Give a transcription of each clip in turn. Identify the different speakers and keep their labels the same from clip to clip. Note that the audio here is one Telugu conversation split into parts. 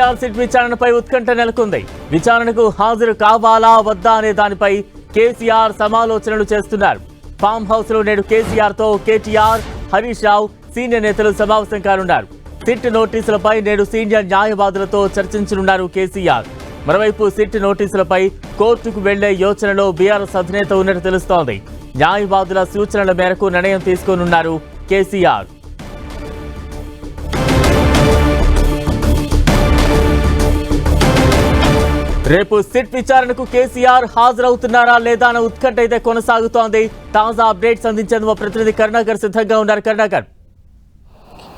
Speaker 1: కేసీఆర్ సిట్ విచారణపై ఉత్కంఠ నెలకొంది. విచారణకు హాజరు కావాలా వద్దా అనే దానిపై కేసీఆర్ సమాలోచనలు చేస్తున్నారు. ఫామ్ హౌస్ లో నేడు కేసీఆర్ తో కేటీఆర్, హరీష్ రావు సీనియర్ నేతలు సమావేశం కానున్నారు. సిట్ నోటీసులపై నేడు సీనియర్ న్యాయవాదులతో చర్చించనున్నారు కేసీఆర్. మరోవైపు సిట్ నోటీసులపై కోర్టుకు వెళ్లే యోచనలో బీఆర్ఎస్ అధినేత ఉన్నట్టు తెలుస్తోంది. న్యాయవాదుల సూచనల మేరకు నిర్ణయం తీసుకోనున్నారు కేసీఆర్. రేపు సిట్ విచారణకు కేసీఆర్ హాజరవుతున్నారా లేదా అన్న ఉత్కంఠ అయితే కొనసాగుతోంది. తాజా అప్డేట్స్ అందించేందుకు ప్రతినిధి కరుణాకర్ సిద్ధంగా ఉన్నారు. Karunakar.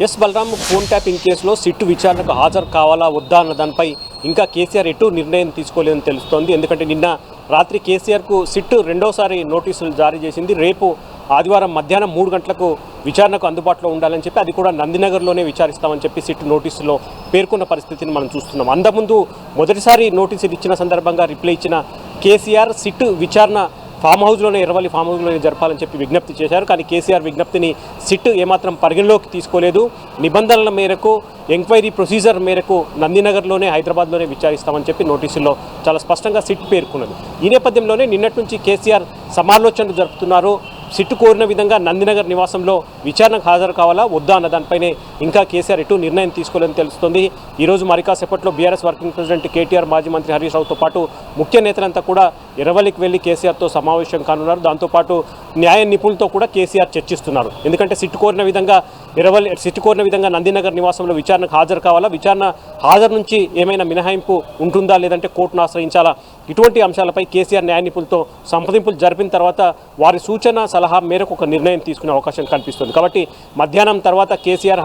Speaker 2: Yes Balaram, phone tapping కేసులో సిట్ విచారణకు హాజరు కావాలా వద్దా అన్న దానిపై ఇంకా కేసీఆర్ ఎటు నిర్ణయం తీసుకోలేదని తెలుస్తోంది. ఎందుకంటే నిన్న రాత్రి కేసీఆర్కు సిట్ రెండోసారి నోటీసులు జారీ చేసింది. రేపు ఆదివారం మధ్యాహ్నం 3 గంటలకు విచారణకు అందుబాటులో ఉండాలని చెప్పి, అది కూడా నందినగర్లోనే విచారిస్తామని చెప్పి సిట్ నోటీసులో పేర్కొన్న పరిస్థితిని మనం చూస్తున్నాం. అంతకుముందు మొదటిసారి నోటీసులు ఇచ్చిన సందర్భంగా రిప్లై ఇచ్చిన కేసీఆర్ సిట్ విచారణ ఫామ్ హౌస్లోనే, ఎర్రవల్లి ఫామ్ హౌస్లోనే జరపాలని చెప్పి విజ్ఞప్తి చేశారు. కానీ కేసీఆర్ విజ్ఞప్తిని సిట్ ఏమాత్రం పరిగణలోకి తీసుకోలేదు. నిబంధనల మేరకు, ఎంక్వైరీ ప్రొసీజర్ మేరకు నందినగర్లోనే, హైదరాబాద్లోనే విచారిస్తామని చెప్పి నోటీసుల్లో చాలా స్పష్టంగా సిట్ పేర్కొన్నది. ఈ నేపథ్యంలోనే నిన్నటి నుంచి కేసీఆర్ సమాలోచనలు జరుపుతున్నారు. సిట్ కోరిన విధంగా నందినగర్ నివాసంలో విచారణకు హాజరు కావాలా వద్దా అన్న దానిపైనే ఇంకా కేసీఆర్ ఎటు నిర్ణయం తీసుకోలేదని తెలుస్తుంది. ఈరోజు మరి కాసేపట్లో బీఆర్ఎస్ వర్కింగ్ ప్రెసిడెంట్ కేటీఆర్, మాజీ మంత్రి హరీష్ రావుతో పాటు ముఖ్య నేతలంతా కూడా ఎర్రవల్లికి వెళ్లి కేసీఆర్తో సమావేశం కానున్నారు. దాంతోపాటు న్యాయ నిపుణులతో కూడా కేసీఆర్ చర్చిస్తున్నారు. ఎందుకంటే సిట్ కోరిన విధంగా నందినగర్ నివాసంలో విచారణకు హాజరు కావాలా, విచారణ హాజరు నుంచి ఏమైనా మినహాయింపు ఉంటుందా, లేదంటే కోర్టును ఆశ్రయించాలా, ఇటువంటి అంశాలపై కేసీఆర్ న్యాయ నిపుణులతో సంప్రదింపులు జరిపిన తర్వాత వారి సూచన సలహా మేరకు ఒక నిర్ణయం తీసుకునే అవకాశం కనిపిస్తుంది. కాబట్టి మధ్యాహ్నం తర్వాత కేటీఆర్,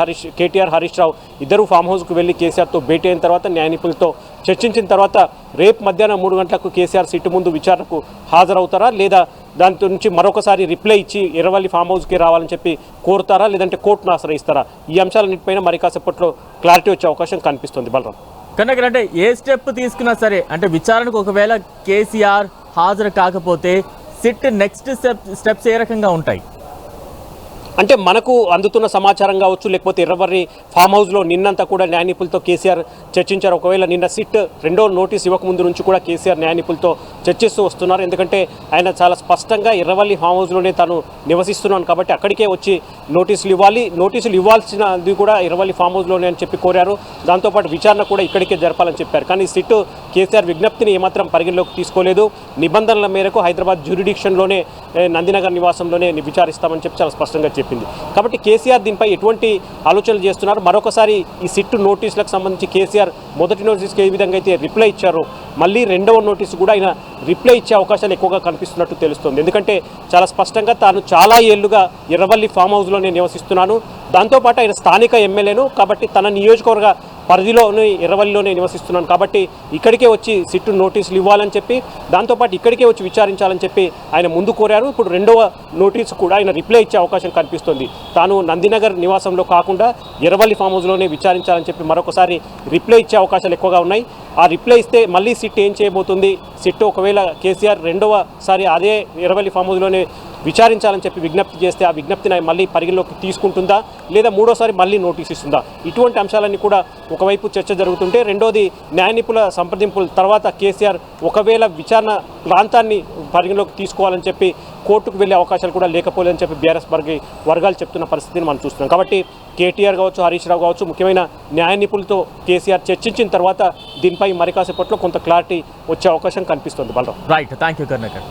Speaker 2: హరీష్ రావు ఇద్దరు ఫామ్ హౌస్కు వెళ్లి కేసీఆర్తో భేటీ అయిన తర్వాత న్యాయ నిపుణులతో చర్చించిన తర్వాత రేపు మధ్యాహ్నం 3 గంటలకు కేసీఆర్ సిట్ ముందు విచారణకు హాజరవుతారా, లేదా దాంతో నుంచి మరొకసారి రిప్లై ఇచ్చి ఎర్రవల్లి ఫామ్ హౌస్కి రావాలని చెప్పి కోరుతారా, లేదంటే కోర్టును ఆశ్రయిస్తారా, ఈ అంశాలన్నింటిపైన మరి కాసేపట్లో క్లారిటీ వచ్చే అవకాశం కనిపిస్తుంది. బలరాం,
Speaker 1: కనుక అంటే ఏ స్టెప్ తీసుకున్నా సరే, అంటే విచారణకు ఒకవేళ కేసీఆర్ హాజరు కాకపోతే సిట్ నెక్స్ట్ స్టెప్స్ ఏ రకంగా ఉంటాయి?
Speaker 2: అంటే మనకు అందుతున్న సమాచారం కావచ్చు, లేకపోతే ఎర్రవల్లి ఫామ్ హౌస్లో నిన్నంతా కూడా న్యాయ నిపుణులతో కేసీఆర్ చర్చించారు. ఒకవేళ నిన్న సిట్ రెండో నోటీస్ ఇవ్వకముందు నుంచి కూడా కేసీఆర్ న్యాయ నిపుణులతో చర్చిస్తూ వస్తున్నారు. ఎందుకంటే ఆయన చాలా స్పష్టంగా ఎర్రవల్లి ఫామ్ హౌస్లోనే తాను నివసిస్తున్నాను కాబట్టి అక్కడికే వచ్చి నోటీసులు ఇవ్వాలి, నోటీసులు ఇవ్వాల్సినది కూడా ఎర్రవల్లి ఫామ్ హౌస్లోనే అని చెప్పి కోరారు. దాంతోపాటు విచారణ కూడా ఇక్కడికే జరపాలని చెప్పారు. కానీ సిట్ కేసీఆర్ విజ్ఞప్తిని ఏమాత్రం పరిగణలోకి తీసుకోలేదు. నిబంధనల మేరకు హైదరాబాద్ జ్యూరిడిక్షన్లోనే, నందినగర్ నివాసంలోనే విచారిస్తామని చెప్పి చాలా స్పష్టంగా చెప్పింది. కాబట్టి కేసీఆర్ దీనిపై ఎటువంటి ఆలోచనలు చేస్తున్నారు? మరొకసారి ఈ సిట్ నోటీసులకు సంబంధించి కేసీఆర్ మొదటి నోటీస్కి ఏ విధంగా అయితే రిప్లై ఇచ్చారో, మళ్ళీ రెండవ నోటీసు కూడా ఆయన రిప్లై ఇచ్చే అవకాశాలు ఎక్కువగా కనిపిస్తున్నట్టు తెలుస్తుంది. ఎందుకంటే చాలా స్పష్టంగా తాను చాలా ఏళ్లుగా ఎర్రవల్లి ఫామ్ హౌస్లోనే నివసిస్తున్నాను, దాంతోపాటు ఆయన స్థానిక ఎమ్మెల్యేను కాబట్టి తన నియోజకవర్గ పరిధిలోనే ఎర్రవల్లిలోనే నివసిస్తున్నాను కాబట్టి ఇక్కడికే వచ్చి సిట్టు నోటీసులు ఇవ్వాలని చెప్పి, దాంతోపాటు ఇక్కడికే వచ్చి విచారించాలని చెప్పి ఆయన ముందు కోరారు. ఇప్పుడు రెండవ నోటీసు కూడా ఆయన రిప్లై ఇచ్చే అవకాశం కనిపిస్తుంది. తాను నందినగర్ నివాసంలో కాకుండా ఎర్రవల్లి ఫామ్ హౌస్లోనే విచారించాలని చెప్పి మరొకసారి రిప్లై ఇచ్చే అవకాశాలు ఎక్కువగా ఉన్నాయి. ఆ రిప్లై ఇస్తే మళ్ళీ సిట్ ఏం చేయబోతుంది? సిట్ ఒకవేళ కేసీఆర్ రెండవసారి అదే ఎర్రవల్లి ఫామ్ హౌస్లోనే విచారించాలని చెప్పి విజ్ఞప్తి చేస్తే ఆ విజ్ఞప్తిని మళ్ళీ పరిగణలోకి తీసుకుంటుందా, లేదా మూడోసారి మళ్ళీ నోటీస్ ఇస్తుందా? ఇటువంటి అంశాలన్నీ కూడా ఒకవైపు చర్చ జరుగుతుంటే, రెండోది న్యాయ నిపుణుల సంప్రదింపుల తర్వాత కేసీఆర్ ఒకవేళ విచారణ ప్రాంతాన్ని పరిగణలోకి తీసుకోవాలని చెప్పి కోర్టుకు వెళ్ళే అవకాశాలు కూడా లేకపోలేదని చెప్పి బీఆర్ఎస్ వర్గాలు చెప్తున్న పరిస్థితిని మనం చూస్తున్నాం. కాబట్టి కేటీఆర్ కావచ్చు, హరీష్ రావు కావచ్చు, ముఖ్యమైన న్యాయ నిపుణులతో కేసీఆర్ చర్చించిన తర్వాత దీనిపై మరి కాసేపట్లో కొంత క్లారిటీ వచ్చే అవకాశం కనిపిస్తుంది. Balaram.
Speaker 1: Right, thank you Karunakar.